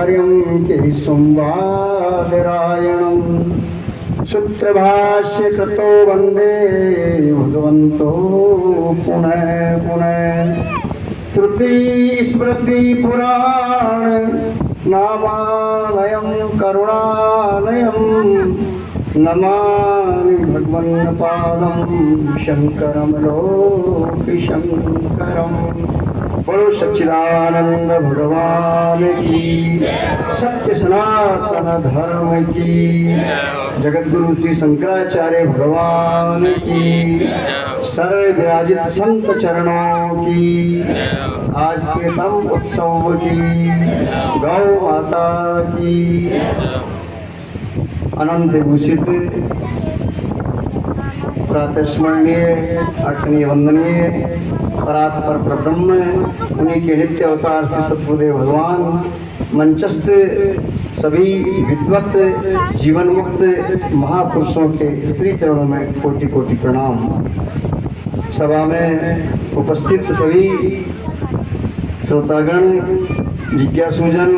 कार्यं केशवादरायणं सूत्रभाष्य कृतो वन्दे भगवन्तो पुनः पुनः श्रुति स्मृति पुराण नामालयं करुणालयं नमामि भगवन्पादं शंकरं लोकशंकरं। बोलो सच्चिदानंद भगवान की, सत्य सनातन धर्म की, जगतगुरु श्री शंकराचार्य भगवान की, सर्व विराजित संत चरणों की, आज के तम उत्सव की, गौ माता की, अनंत भूषित प्रातस्मरणीय अर्चनीय वंदनीय परात्पर परब्रह्म, उन्हीं के नित्य अवतार श्री सतगुरुदेव भगवान, मंचस्थ सभी विद्वत जीवन मुक्त महापुरुषों के श्री चरणों में कोटि कोटि प्रणाम। सभा में उपस्थित सभी श्रोतागण, जिज्ञासुजन,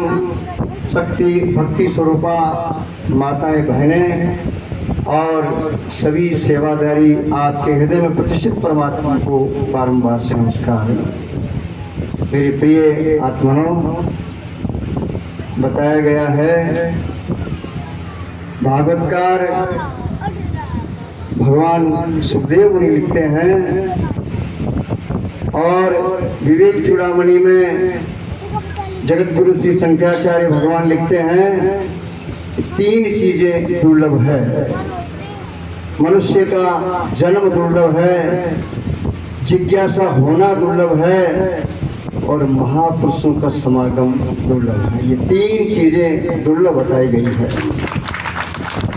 शक्ति भक्ति स्वरूपा माताएं बहनें और सभी सेवादारी, आपके हृदय में प्रतिष्ठित परमात्मा को बारंबार से नमस्कार। मेरे प्रिय आत्मनों, बताया गया है, भागवतकार भगवान सुखदेव मुनि लिखते हैं और विवेक चूड़ामणि में जगत गुरु श्री शंकराचार्य भगवान लिखते हैं, तीन चीजें दुर्लभ है। मनुष्य का जन्म दुर्लभ है, जिज्ञासा होना दुर्लभ है और महापुरुषों का समागम दुर्लभ है। ये तीन चीजें दुर्लभ बताई गई है।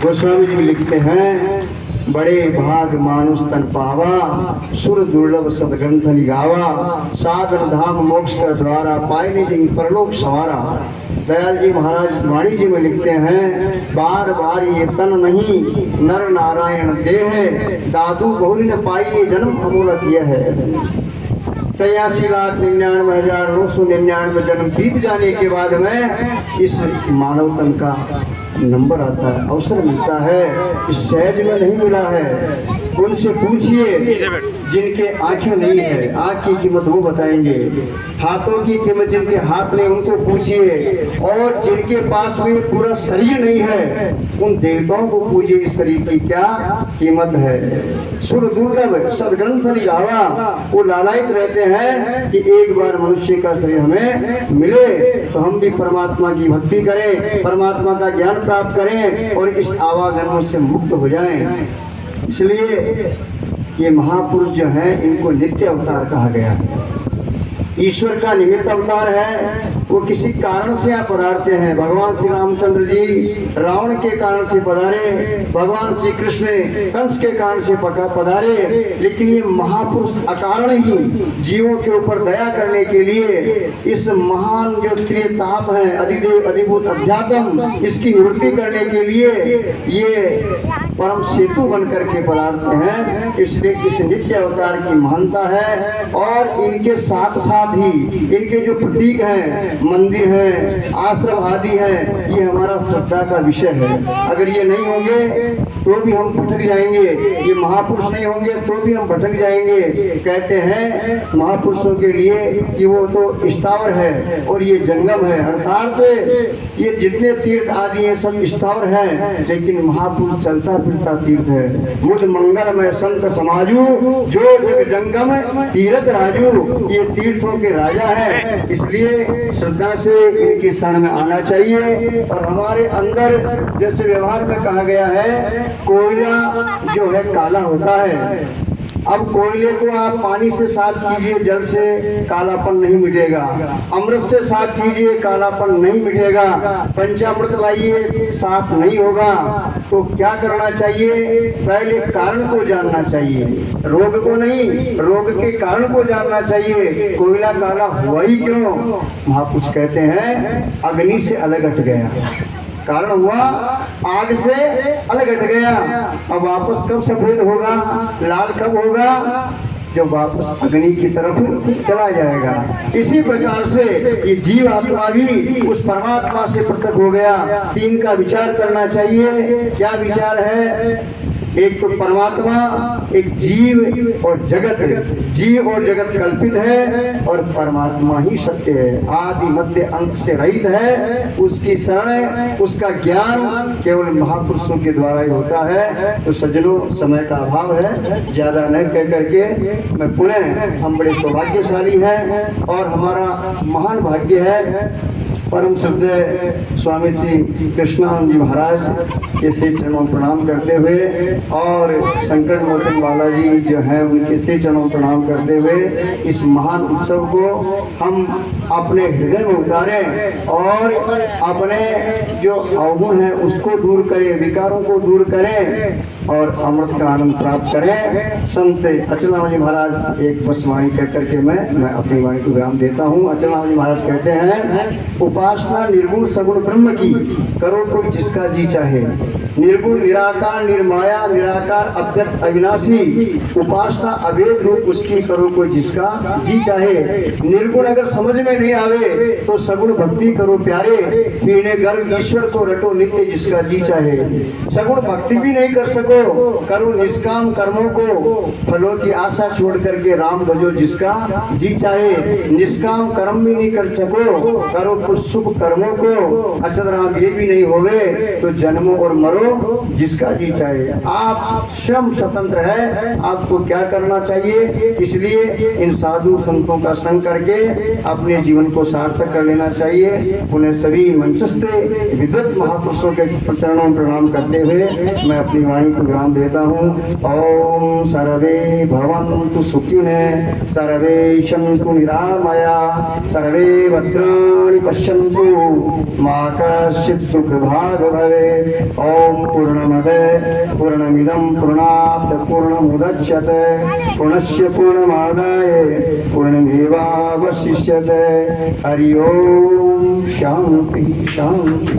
गोस्वामी जी लिखते हैं, बड़े भाग मानुष तन पावा, सुर दुर्लभ सदग्रंथ निगावा, साधन धाम मोक्ष का द्वारा, पाए निज परलोक सवारा। दयाल जी महाराज वाणी जी में लिखते हैं, बार बार ये तन नहीं नर नारायण देह, दादू बहुरी न पाई ये जन्म अमूलत यह है। 83,99,999 जन्म बीत जाने के बाद में इस मानव तन का नंबर आता है, अवसर मिलता है। इस सहज में नहीं मिला है। उनसे पूछिए जिनके आंखें नहीं है, आंख की कीमत वो बताएंगे। हाथों की कीमत जिनके हाथ नहीं, उनको पूछिए। और जिनके पास में पूरा शरीर नहीं है, उन देवताओं को पूछिए इस शरीर की क्या कीमत है। सुर दुर्लभ सदग्रंथ निगावा, वो लालायित रहते हैं कि एक बार मनुष्य का शरीर हमें मिले तो हम भी परमात्मा की भक्ति करें, परमात्मा का ज्ञान प्राप्त करें और इस आवागमन से मुक्त हो जाएं। इसलिए ये महापुरुष जो हैं, इनको नित्य अवतार कहा गया है। ईश्वर का निमित्त अवतार है, वो किसी कारण से आप पधारते हैं। भगवान श्री रामचंद्र जी रावण के कारण से पधारे, भगवान श्री कृष्ण कंस के कारण से पधारे, लेकिन ये महापुरुष अकारण ही जीवों के ऊपर दया करने के लिए इस महान जो त्रिताप है, अधिदेव अधिभूत अध्यात्म, इसकी निवृत्ति करने के लिए ये परम सेतु बन करके पधारते हैं। इसलिए इस नित्य अवतार की महानता है। और इनके साथ साथ ही इनके जो प्रतीक हैं, मंदिर है, आश्रम आदि है, ये हमारा श्रद्धा का विषय है। अगर ये नहीं होंगे तो भी हम भटक जाएंगे, ये महापुरुष नहीं होंगे तो भी हम भटक जाएंगे। कहते हैं महापुरुषों के लिए कि वो तो स्थावर है और ये जंगम है, अर्थात ये जितने तीर्थ आदि हैं सब स्थावर हैं, लेकिन महापुरुष चलता फिरता तीर्थ है। मुद मंगलमय संत समाजू, जो जग जंगम तीर्थ राजू, ये तीर्थों के राजा है। इसलिए श्रद्धा से इनकी शरण में आना चाहिए। और हमारे अंदर जैसे व्यवहार में कहा गया है, कोयला जो है काला होता है। अब कोयले को आप पानी से साफ कीजिए, जल से कालापन नहीं मिटेगा। अमृत से साफ कीजिए, कालापन नहीं मिटेगा। पंचामृत लाइए, साफ नहीं होगा। तो क्या करना चाहिए? पहले कारण को जानना चाहिए, रोग को नहीं, रोग के कारण को जानना चाहिए। कोयला काला हुआ ही क्यों? महापुरुष कहते हैं अग्नि से अलग हट गया, कारण हुआ आग से अलग हट गया। अब वापस कब सफेद होगा, लाल कब होगा? जो वापस अग्नि की तरफ चला जाएगा। इसी प्रकार से ये जीव आत्मा भी उस परमात्मा से पृथक हो गया। तीन का विचार करना चाहिए। क्या विचार है? एक तो परमात्मा, एक जीव और जगत। जीव और जगत कल्पित है और परमात्मा ही सत्य है, आदि मध्य अंत से रहित है। उसकी शरण, उसका ज्ञान केवल महापुरुषों के द्वारा ही होता है। तो सज्जनों, समय का अभाव है, ज्यादा न कह करके मैं पुनः, हम बड़े सौभाग्यशाली हैं और हमारा महान भाग्य है परम श्रद्धेय स्वामी श्री कृष्णानंद जी महाराज के श्री चरणों प्रणाम करते हुए और संकट मोचन बालाजी जो हैं उनके श्री चरणों प्रणाम करते हुए इस महान उत्सव को हम अपने हृदय में उतारें और अपने जो अवगुण है उसको दूर करें, विकारों को दूर करें और अमृत का आनंद प्राप्त करें। संत अचलनाम जी महाराज एक बस वाणी कह करके मैं अपनी वाणी को विराम देता हूँ। अचलनाम जी महाराज कहते हैं, उपासना निर्गुण सगुण ब्रह्म की करो कोई जिसका जी चाहे। निर्गुण निराकार निर्माया निराकार अव्यक्त अविनाशी, उपासना अभेद रूप उसकी करो कोई जिसका जी चाहे। निर्गुण अगर समझ में नहीं आवे तो सगुण भक्ति करो प्यारे, पीने गर्भ ईश्वर को रटो नित्य जिसका जी चाहे। सगुण भक्ति भी नहीं कर सको, करो निष्काम कर्मों को, फलों की आशा छोड़ करके राम भजो जिसका जी चाहे। निष्काम कर्म भी नहीं कर सको, करो कुछ शुभ कर्मों को, अचल राम ये भी नहीं होवे तो जन्मो और मरो जिसका जी चाहे। आप स्वयं स्वतंत्र है, आपको क्या करना चाहिए। इसलिए इन साधु संतों का संग करके अपने जीवन को सार्थक कर लेना चाहिए। उन्हें सभी मंचस्थ विद्वत महापुरुषों के चरणों में प्रणाम करते हुए मैं अपनी वाणी को विराम देता हूँ। ओम सर्वे भवन्तु सुखिनः, सर्वे सन्तु निरामया, सर्वे भद्राणि पश्यन्तु, मा कश्चित् दुःखभाग् भवेत्। ओम पूर्णमदः पूर्णमिदं पूर्णात् पूर्णमुदच्यते, पूर्णस्य पूर्णमादाय पूर्णमेवावशिष्यते। हरि ओम। शांति शांति।